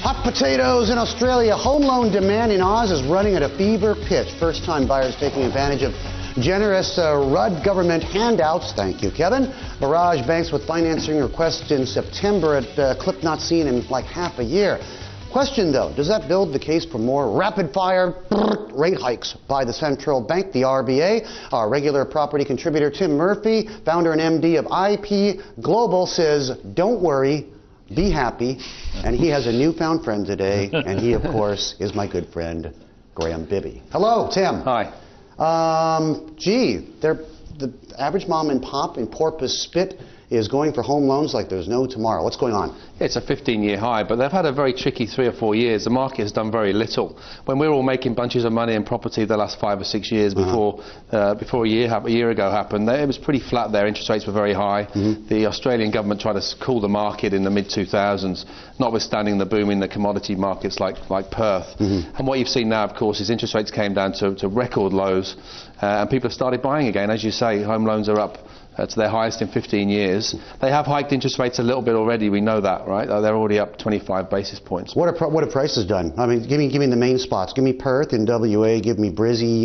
Hot potatoes in Australia. Home loan demand in Oz is running at a fever pitch. First-time buyers taking advantage of generous Rudd government handouts. Thank you, Kevin. Barrage banks with financing requests in September at a clip not seen in like half a year. Question, though, does that build the case for more rapid-fire rate hikes by the central bank, the RBA? Our regular property contributor, Tim Murphy, founder and MD of IP Global, says, don't worry, be happy. And he has a newfound friend today, and he, of course, is my good friend, Graham Bibby. Hello, Tim. Hi. The average mom and pop in Porpoise Spit is going for home loans like there's no tomorrow. What's going on? It's a 15-year high, but they've had a very tricky 3 or 4 years. The market has done very little. When we were all making bunches of money in property the last 5 or 6 years before a year ago happened, it was pretty flat there. Interest rates were very high. The Australian government tried to cool the market in the mid-2000s, notwithstanding the boom in the commodity markets like Perth. And what you've seen now, of course, is interest rates came down to record lows, and people have started buying again. As you say, home loans are up to their highest in 15 years. They have hiked interest rates a little bit already, we know that, right? They're already up 25 basis points. What have prices done? I mean, give me the main spots. Give me Perth and WA, give me Brizzy,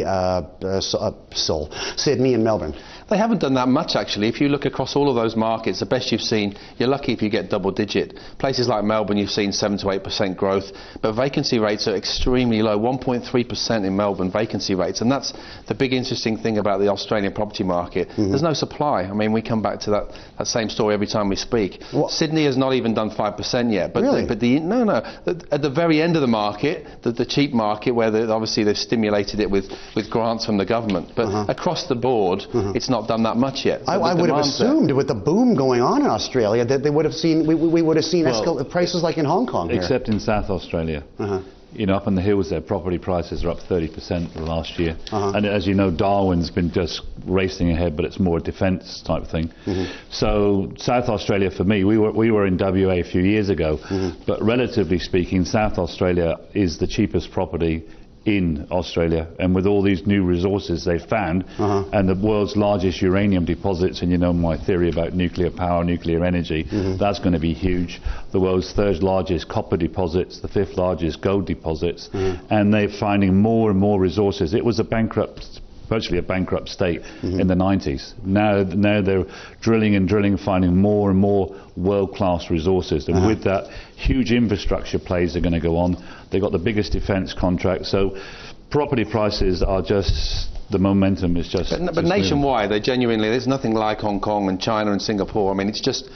Sydney and Melbourne. They haven't done that much, actually. If you look across all of those markets, the best you've seen, you're lucky if you get double-digit. Places like Melbourne, you've seen 7 to 8% growth, but vacancy rates are extremely low, 1.3% in Melbourne vacancy rates, and that's the big interesting thing about the Australian property market. There's no supply. I mean, we come back to that same story every time we speak. Sydney has not even done 5% yet. But really? At the very end of the market, the cheap market, where obviously they've stimulated it with grants from the government, but across the board, it's not done that much yet. I would have assumed with the boom going on in Australia that they would have seen we would have seen prices like in Hong Kong. Except in South Australia. You know, up in the hills there, property prices are up 30% the last year. And as you know, Darwin's been just racing ahead, but it's more a defence type thing. So South Australia, for me, we were in WA a few years ago, but relatively speaking, South Australia is the cheapest property in Australia, and with all these new resources they've found, and the world's largest uranium deposits, and you know my theory about nuclear power, nuclear energy, that's going to be huge. The world's 3rd largest copper deposits, the 5th largest gold deposits, and they're finding more and more resources. It was virtually a bankrupt state in the 90s. Now they're drilling and drilling, finding more and more world-class resources, and with that, huge infrastructure plays are going to go on. They've got the biggest defence contract, so property prices are just, the momentum is just... But nationwide, there's nothing like Hong Kong and China and Singapore. I mean, it's just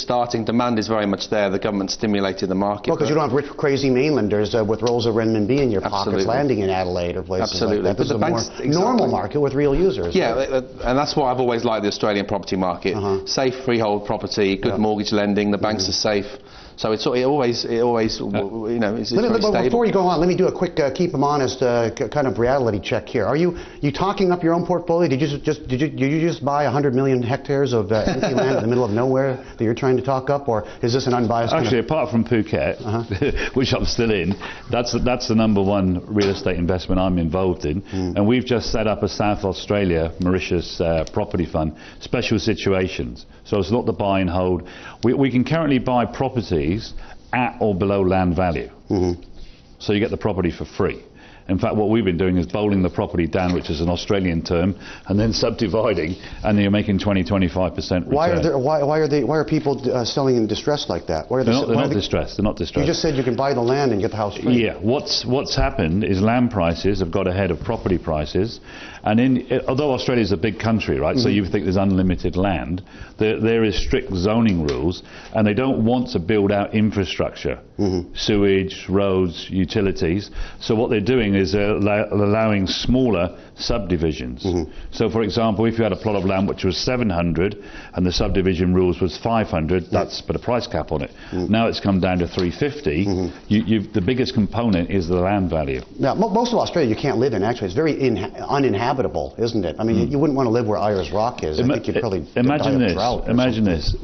starting. Demand is very much there. The government stimulated the market. Well, because you don't have rich, crazy mainlanders with rolls of renminbi in your pockets landing in Adelaide or places like that. This is a more normal market with real users. Yeah, and that's why I've always liked the Australian property market. Safe freehold property, good mortgage lending, the banks are safe. So it always you know, it's very stable. Before you go on, let me do a quick keep them honest kind of reality check here. Are you talking up your own portfolio? Did you just buy 100 million hectares of empty land in the middle of nowhere that you're trying to talk up, or is this an unbiased? Actually, apart from Phuket, which I'm still in, that's the #1 real estate investment I'm involved in, and we've just set up a South Australia Mauritius property fund, special situations. So it's not the buy and hold. We can currently buy properties at or below land value. So you get the property for free. In fact, what we've been doing is bowling the property down, which is an Australian term, and then subdividing, and you're making 20–25% return. Why are people selling in distress like that? They're not distressed. You just said you can buy the land and get the house free. Yeah. What's happened is land prices have got ahead of property prices, and although Australia is a big country, right? So you think there's unlimited land. There is strict zoning rules, and they don't want to build out infrastructure, sewage, roads, utilities. So what they're doing is allowing smaller subdivisions. So for example, if you had a plot of land which was 700 and the subdivision rules was 500, that's put a price cap on it. Now it's come down to 350. The biggest component is the land value. Now, most of Australia you can't live in, actually. It's very uninhabitable, isn't it? I mean, you wouldn't want to live where Ayers Rock is. I think you'd probably imagine die of this. drought. Imagine this.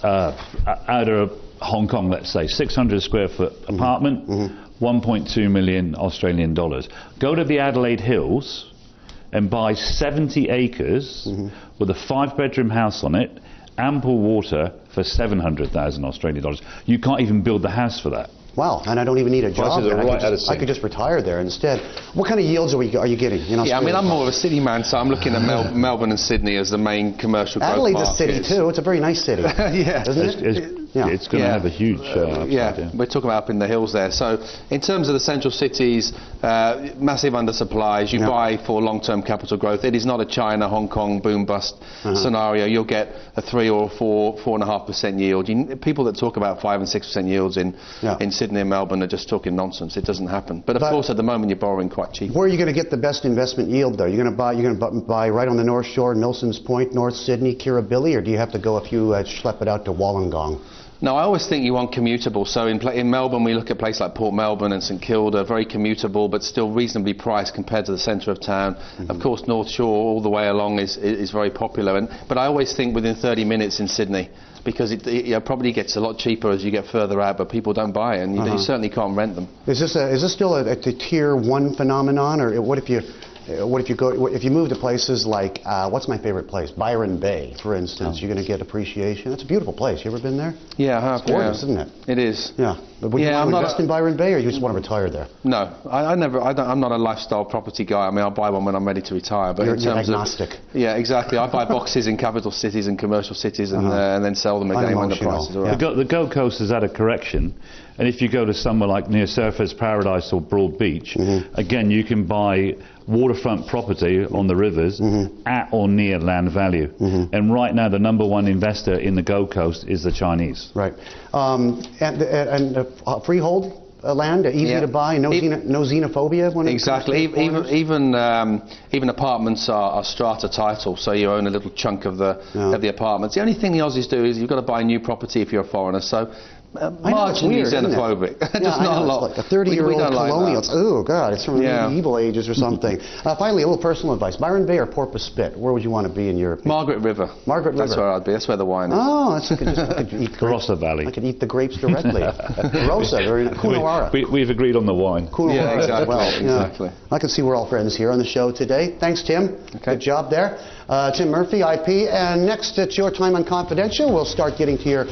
Out of Hong Kong, let's say, 600 square foot apartment, 1.2 million Australian dollars. Go to the Adelaide Hills and buy 70 acres with a 5-bedroom house on it ample water for 700,000 Australian dollars. You can't even build the house for that. Wow, and I don't even need a job there. I could just retire there instead. What kind of yields are you getting in Australia? Yeah, I mean, I'm more of a city man, so I'm looking at Melbourne and Sydney as the main commercial growth Adelaide's markets. a city too. It's a very nice city. Yeah. Isn't it? It's going to have a huge upside, yeah, we're talking about up in the hills there. So in terms of the central cities, massive undersupplies. You buy for long-term capital growth. It is not a China, Hong Kong boom-bust scenario. You'll get a 3 or 4.5% yield. People that talk about 5 and 6% yields in Sydney and Melbourne are just talking nonsense. It doesn't happen. But of course, at the moment, you're borrowing quite cheap. Where are you going to get the best investment yield, though? You're going to buy right on the North Shore, Milson's Point, North Sydney, Kirribilli, or do you have to go schlep it out to Wollongong? No, I always think you want commutable. So in Melbourne, we look at places like Port Melbourne and St Kilda, very commutable, but still reasonably priced compared to the centre of town. Of course, North Shore all the way along is very popular. But I always think within 30 minutes in Sydney, because it probably gets a lot cheaper as you get further out, but people don't buy it, and you certainly can't rent them. Is this still a tier 1 phenomenon, or what if you move to places like what's my favorite place, Byron Bay, for instance? You're going to get appreciation. It's a beautiful place. You ever been there? Yeah, I have. It's gorgeous, isn't it? It is. Yeah. But would you want to invest in Byron Bay, or you just want to retire there? No, I'm not a lifestyle property guy. I mean, I'll buy one when I'm ready to retire. But you're in terms agnostic. Yeah, exactly. I buy boxes in capital cities and commercial cities, and then sell them again when the prices are right. The Gold Coast has had a correction, and if you go to somewhere like near Surfers Paradise or Broad Beach, again, you can buy waterfront property on the rivers at or near land value. And right now, the #1 investor in the Gold Coast is the Chinese. Right. And freehold land, easy to buy, no xenophobia? Exactly. Even apartments are strata title, so you own a little chunk of the apartments. The only thing the Aussies do is you've got to buy new property if you're a foreigner. So marginally xenophobic. Just not a lot. It's like a 30-year-old colonial. Oh, God, it's from the medieval ages or something. Finally, a little personal advice. Byron Bay or Porpoise Spit? Where would you want to be in your opinion? Margaret River. Margaret River. That's where I'd be. That's where the wine is. Oh, I could eat Barossa Valley. I could eat the grapes directly. Barossa, very nice. Coonawarra. We've agreed on the wine. Coonawarra. Yeah, exactly. Well, exactly. I can see we're all friends here on the show today. Thanks, Tim. Okay. Good job there. Tim Murphy, IP. And next, it's your time on Confidential. We'll start getting to your